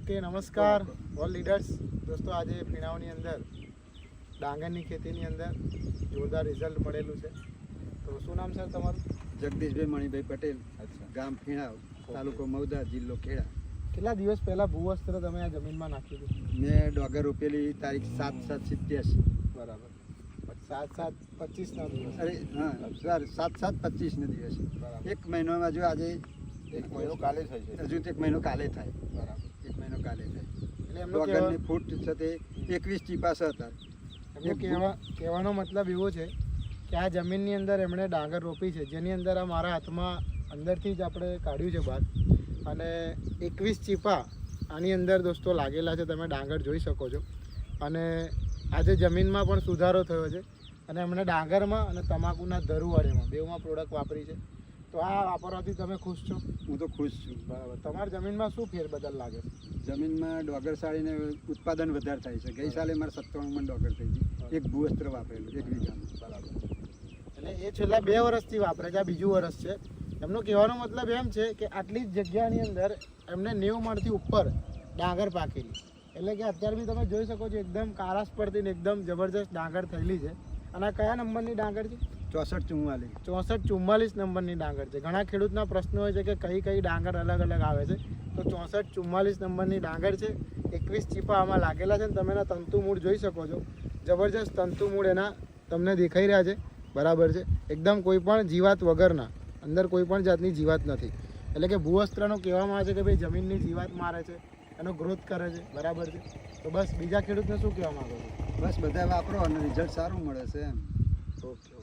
Okay નમસ્કાર all leaders દોસ્તો, આજે ફીણાવની અંદર ડાંગરની ખેતીની અંદર જોરદાર રિઝલ્ટ મળેલું છે. તો શું નામ સર તમારું? જગદીશભાઈ મણિભાઈ પટેલ, ગામ ફીણાવ, તાલુકો મૌદા, જિલ્લો ખેડા. કેટલા દિવસ પહેલાં ભૂવસ્ત્ર તમે આ જમીનમાં નાખ્યું હતું? મેં ડોગર રોપેલી તારીખ 7/7/87. બરાબર. 7/7/25ના દિવસ. અરે હા સર, 7/7/25 દિવસે. બરાબર. એક મહિનામાં જો આજે એક મહિનો કાલે થાય છે. હજુ તો એક મહિનો કાલે થાય. બરાબર. એક મહિનો કાલે થાય. એટલે એમનો ડોગરની ફૂટ છે તે 21 ચીપાસ હતા. એમનો કહેવાનો મતલબ એવો છે કે આ જમીનની અંદર એમણે ડાંગર રોપી છે, જેની અંદર આ મારા હાથમાં અંદરથી જ આપણે કાઢ્યું છે બહાર, અને 21 ચીપા આની અંદર દોસ્તો લાગેલા છે. તમે ડાંગર જોઈ શકો છો. અને આજે જમીનમાં પણ સુધારો થયો છે, અને એમણે ડાંગરમાં અને તમાકુના ધરુવાળીમાં બેઉમાં પ્રોડક્ટ વાપરી છે. તો આ વાપરવાથી તમે ખુશ છો? હું તો ખુશ છું. બરાબર. તમારી જમીનમાં શું ફેરબદલ લાગે છે? જમીનમાં ડોગર સાળીને ઉત્પાદન વધારે થાય છે. ગઈ સાલે મારે 97 મણ ડોગર થઈ ગઈ. એક ભૂવસ્ત્ર વાપરેલું 1 વીઘામાં. બરાબર. એટલે એ છેલ્લા 2 વર્ષથી વાપરે છે, આ બીજું વર્ષ છે. એમનો કહેવાનો મતલબ એમ છે કે આટલી જ જગ્યાની અંદર એમને 90 મણથી ઉપર ડાંગર પાકેલી. એટલે કે અત્યારે બી તમે જોઈ શકો છો એકદમ કારાશ પડતી ને એકદમ જબરજસ્ત ડાંગર થયેલી છે. અને આ કયા નંબરની ડાંગર છે? 64-44. 64-44 નંબરની ડાંગર છે. ઘણા ખેડૂતના પ્રશ્નો હોય છે કે કઈ ડાંગર અલગ અલગ આવે છે. તો 64-44 નંબરની ડાંગર છે. 21 ચીપા આમાં લાગેલા છે. ને તમે એના તંતુ મૂળ જોઈ શકો છો. જબરજસ્ત તંતુ મૂળ એના તમને દેખાઈ રહ્યા છે. બરાબર છે. એકદમ કોઈ પણ જીવાત વગરના, અંદર કોઈ પણ જાતની જીવાત નથી. એટલે કે ભૂવસ્ત્રનો કહેવામાં આવે છે કે ભાઈ જમીનની જીવાત મારે છે, એનો ગ્રોથ કરે છે. બરાબર છે. તો બસ બીજા ખેડૂતને શું કહેવા માંગો છો? બસ બધા વાપરો અને રિઝલ્ટ સારું મળે છે એમ. ઓકે.